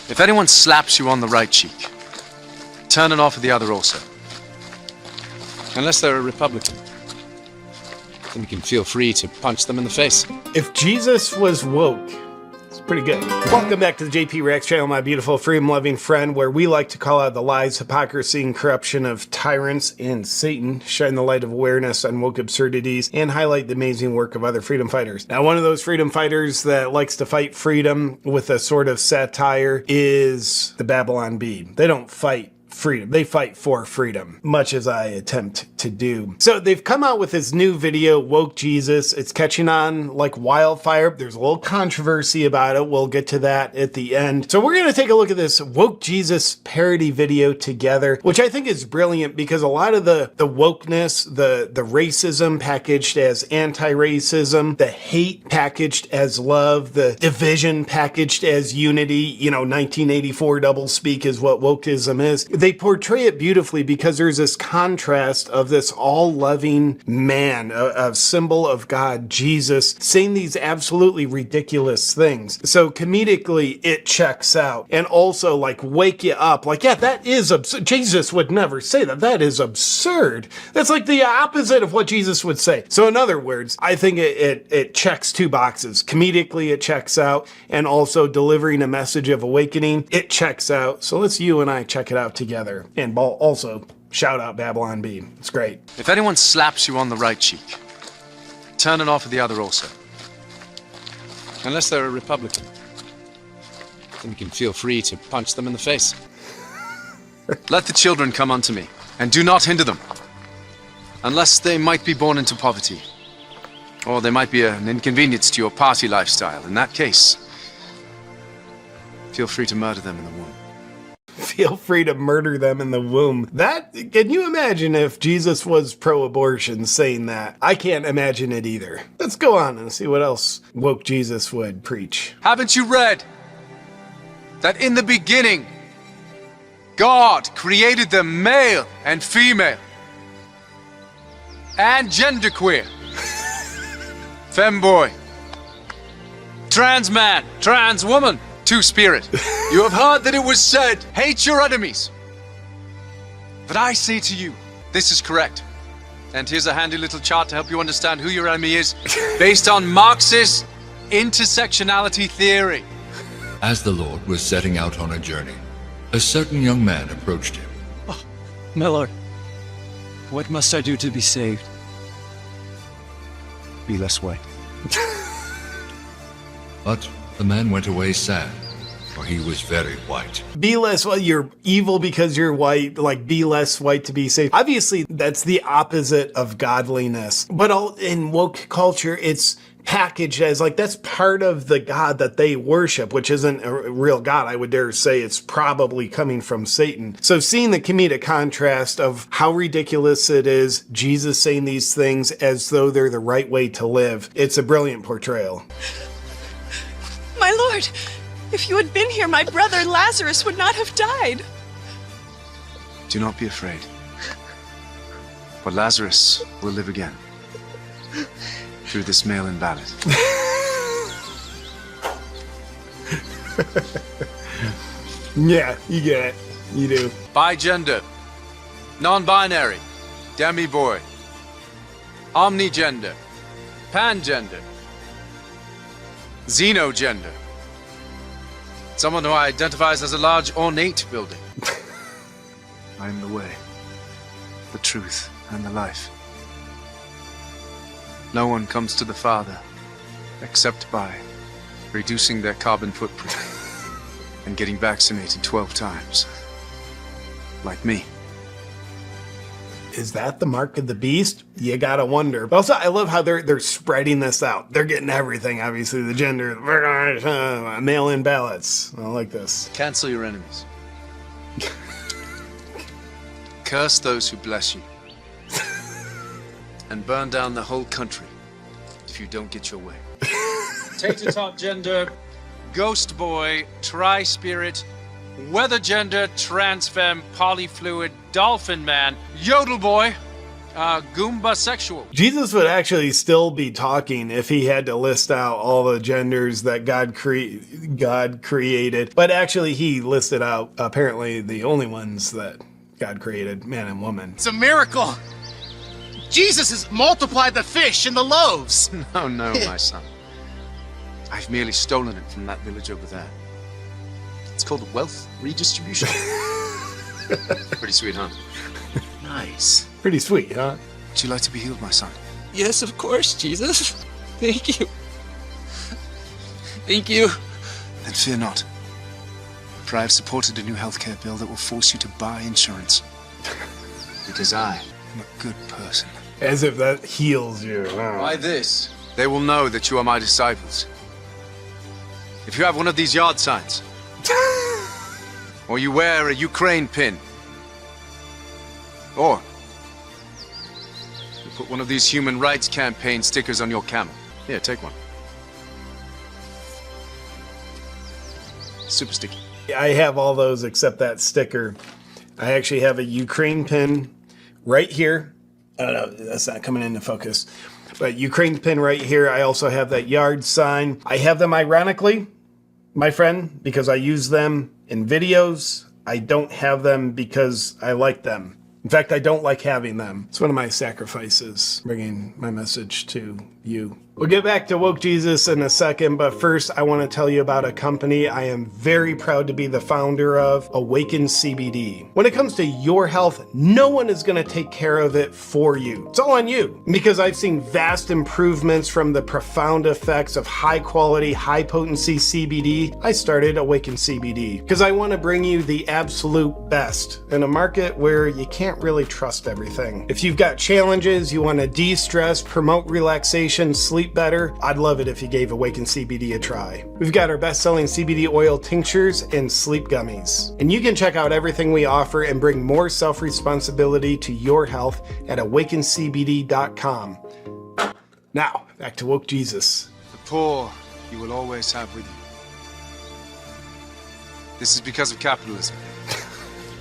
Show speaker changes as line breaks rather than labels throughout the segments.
If anyone slaps you on the right cheek, turn and offer the other also. Unless they're a Republican. Then you can feel free to punch them in the face.
If Jesus was woke, it's pretty good. Welcome back to the JP Reacts channel, my beautiful freedom-loving friend, where we like to call out the lies, hypocrisy, and corruption of tyrants and Satan, shine the light of awareness on woke absurdities, and highlight the amazing work of other freedom fighters. Now, one of those freedom fighters that likes to fight freedom with a sort of satire is the Babylon Bee. They don't fight freedom. They fight for freedom, much as I attempt to do. So they've come out with this new video, Woke Jesus. It's catching on like wildfire. There's a little controversy about it. We'll get to that at the end. So we're going to take a look at this Woke Jesus parody video together, which I think is brilliant because a lot of the wokeness, the racism packaged as anti-racism, the hate packaged as love, the division packaged as unity, 1984 doublespeak is what wokeism is. They portray it beautifully because there's this contrast of this all-loving man, a symbol of God, Jesus, saying these absolutely ridiculous things. So comedically, it checks out. And also, wake you up. Yeah, that is absurd. Jesus would never say that. That is absurd. That's like the opposite of what Jesus would say. So in other words, I think it checks two boxes. Comedically, it checks out. And also delivering a message of awakening, it checks out. So let's you and I check it out together. And also, shout out Babylon Bee. It's great.
If anyone slaps you on the right cheek, turn and offer the other also. Unless they're a Republican. Then you can feel free to punch them in the face. Let the children come unto me, and do not hinder them, unless they might be born into poverty, or they might be an inconvenience to your party lifestyle. In that case, feel free to murder them in the womb.
Feel free to murder them in the womb. Can you imagine if Jesus was pro-abortion saying that? I can't imagine it either. Let's go on and see what else woke Jesus would preach.
Haven't you read that in the beginning, God created them male and female, and genderqueer, femboy, trans man, trans woman, two-spirit. You have heard that it was said, hate your enemies. But I say to you, this is correct. And here's a handy little chart to help you understand who your enemy is, based on Marxist intersectionality theory.
As the Lord was setting out on a journey, a certain young man approached him.
Oh, my Lord, what must I do to be saved?
Be less white.
But the man went away sad, for he was very white.
Be less white. You're evil because you're white. Be less white to be saved. Obviously, that's the opposite of godliness. But in woke culture, it's packaged as that's part of the God that they worship, which isn't a real God. I would dare say it's probably coming from Satan. So seeing the comedic contrast of how ridiculous it is, Jesus saying these things as though they're the right way to live, it's a brilliant portrayal.
My Lord, if you had been here, my brother Lazarus would not have died.
Do not be afraid. For Lazarus will live again through this mail-in ballot.
Yeah, you get it. You do.
Bi-gender, non-binary, demi-boy, omnigender, pangender, xenogender. Someone who identifies as a large ornate building. I am the way, the truth, and the life. No one comes to the Father except by reducing their carbon footprint and getting vaccinated 12 times. Like me.
Is that the mark of the beast? You gotta wonder. But also, I love how they're spreading this out. They're getting everything, obviously, the gender, mail-in ballots. I like this.
Cancel your enemies. Curse those who bless you. And burn down the whole country if you don't get your way. Tater tot gender, ghost boy, tri-spirit, weather gender, trans femme, polyfluid, dolphin man, yodel boy, Goomba sexual.
Jesus would actually still be talking if he had to list out all the genders that God created. But actually, he listed out apparently the only ones that God created, man and woman.
It's a miracle. Jesus has multiplied the fish and the loaves.
No, my son. I've merely stolen it from that village over there. It's called wealth redistribution. Pretty sweet, huh?
Nice.
Pretty sweet, huh?
Would you like to be healed, my son?
Yes, of course, Jesus. Thank you. Thank you.
Then fear not. For I have supported a new healthcare bill that will force you to buy insurance. Because I am a good person.
As if that heals you. Wow.
By this, they will know that you are my disciples. If you have one of these yard signs, or you wear a Ukraine pin, or you put one of these human rights campaign stickers on your camel. Here, take one. Super sticky.
I have all those except that sticker. I actually have a Ukraine pin right here. I don't know, that's not coming into focus. But Ukraine pin right here. I also have that yard sign. I have them ironically, my friend, because I use them in videos. I don't have them because I like them. In fact, I don't like having them. It's one of my sacrifices, bringing my message to you. We'll get back to Woke Jesus in a second, but first I want to tell you about a company I am very proud to be the founder of, Awaken CBD. When it comes to your health, no one is going to take care of it for you. It's all on you. Because I've seen vast improvements from the profound effects of high quality, high potency CBD, I started Awaken CBD. Because I want to bring you the absolute best in a market where you can't really trust everything. If you've got challenges, you want to de-stress, promote relaxation, sleep better, I'd love it if you gave Awaken CBD a try. We've got our best-selling CBD oil tinctures and sleep gummies. And you can check out everything we offer and bring more self-responsibility to your health at awakencbd.com. Now, back to Woke Jesus.
The poor you will always have with you. This is because of capitalism.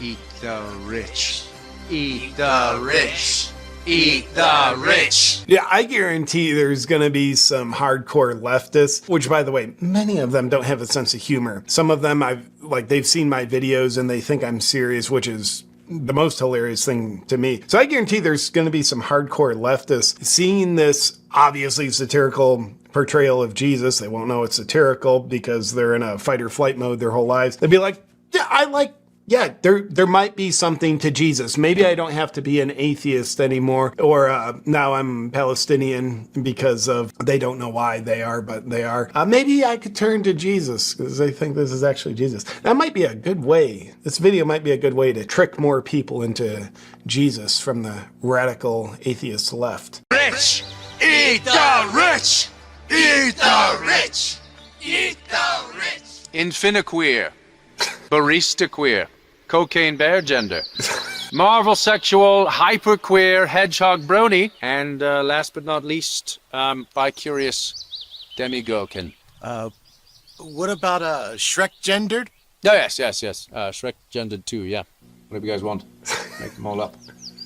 Eat the rich. Eat the rich. Eat the rich.
Yeah, I guarantee there's going to be some hardcore leftists, which, by the way, many of them don't have a sense of humor. Some of them, they've seen my videos and they think I'm serious, which is the most hilarious thing to me. So I guarantee there's going to be some hardcore leftists seeing this obviously satirical portrayal of Jesus. They won't know it's satirical because they're in a fight or flight mode their whole lives. They'll be like, yeah, there might be something to Jesus. Maybe I don't have to be an atheist anymore, or now I'm Palestinian because of, they don't know why they are, but they are. Maybe I could turn to Jesus because they think this is actually Jesus. That might be a good way. This video might be a good way to trick more people into Jesus from the radical atheist left.
Rich! Eat the rich! Eat the rich! Eat the rich!
Infiniqueer. Barista queer. Cocaine bear gender. Marvel sexual, hyper queer, hedgehog brony, and last but not least, bi-curious demigirlkin.
What about Shrek gendered?
Oh, yes. Shrek gendered too, yeah. Whatever you guys want. Make them all up.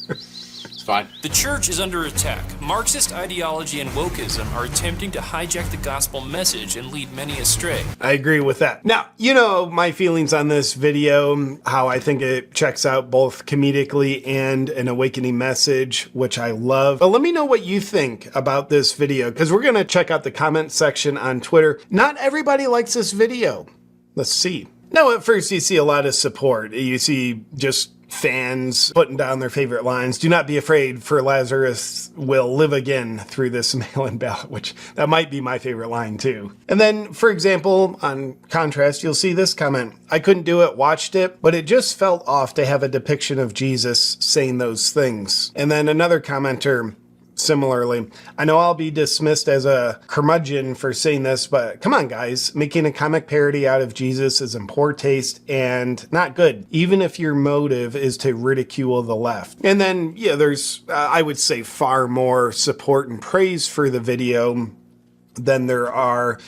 It's fine.
The church is under attack. Marxist ideology and wokeism are attempting to hijack the gospel message and lead many astray.
I agree with that. Now, you know my feelings on this video, how I think it checks out both comedically and an awakening message, which I love. But let me know what you think about this video, because we're going to check out the comment section on Twitter. Not everybody likes this video. Let's see. Now, at first, you see a lot of support. You see just fans putting down their favorite lines. Do not be afraid, for Lazarus will live again through this mail-in ballot, which that might be my favorite line too. And then, for example, on contrast, you'll see this comment. I couldn't do it, watched it, but it just felt off to have a depiction of Jesus saying those things. And then another commenter, similarly, I know I'll be dismissed as a curmudgeon for saying this, but come on, guys. Making a comic parody out of Jesus is in poor taste and not good, even if your motive is to ridicule the left. And then, yeah, there's, I would say, far more support and praise for the video than there are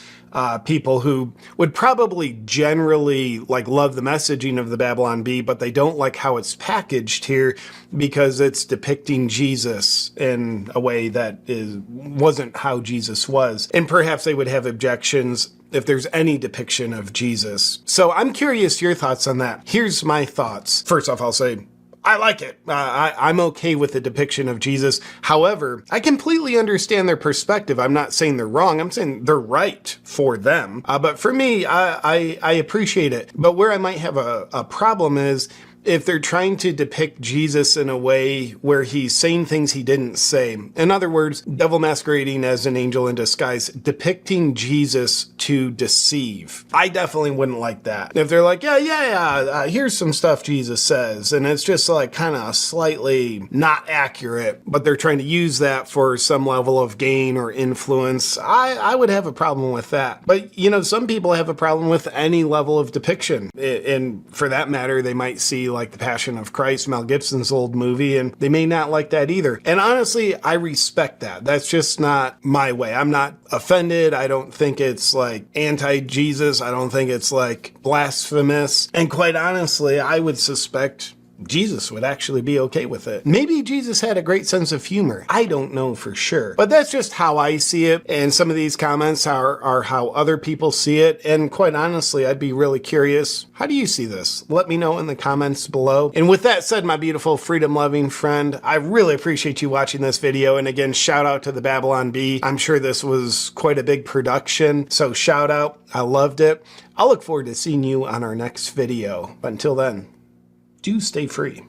people who would probably generally like love the messaging of the Babylon Bee, but they don't like how it's packaged here because it's depicting Jesus in a way that wasn't how Jesus was. And perhaps they would have objections if there's any depiction of Jesus. So I'm curious your thoughts on that. Here's my thoughts. First off, I'll say, I like it. I'm okay with the depiction of Jesus. However, I completely understand their perspective. I'm not saying they're wrong. I'm saying they're right for them. But for me, I appreciate it. But where I might have a problem is if they're trying to depict Jesus in a way where he's saying things he didn't say. In other words, devil masquerading as an angel in disguise, depicting Jesus to deceive. I definitely wouldn't like that. If they're like, here's some stuff Jesus says, and it's just like kind of slightly not accurate, but they're trying to use that for some level of gain or influence, I would have a problem with that. But, you know, some people have a problem with any level of depiction. And for that matter, they might see like The Passion of Christ, Mel Gibson's old movie, and they may not like that either. And honestly, I respect that. That's just not my way. I'm not offended. I don't think it's like anti-Jesus. I don't think it's like blasphemous. And quite honestly, I would suspect Jesus would actually be okay with it. Maybe Jesus had a great sense of humor. I don't know for sure. But that's just how I see it. And some of these comments are how other people see it. And quite honestly, I'd be really curious. How do you see this? Let me know in the comments below. And with that said, my beautiful freedom-loving friend, I really appreciate you watching this video. And again, shout out to the Babylon Bee. I'm sure this was quite a big production. So shout out. I loved it. I'll look forward to seeing you on our next video. But until then, do stay free.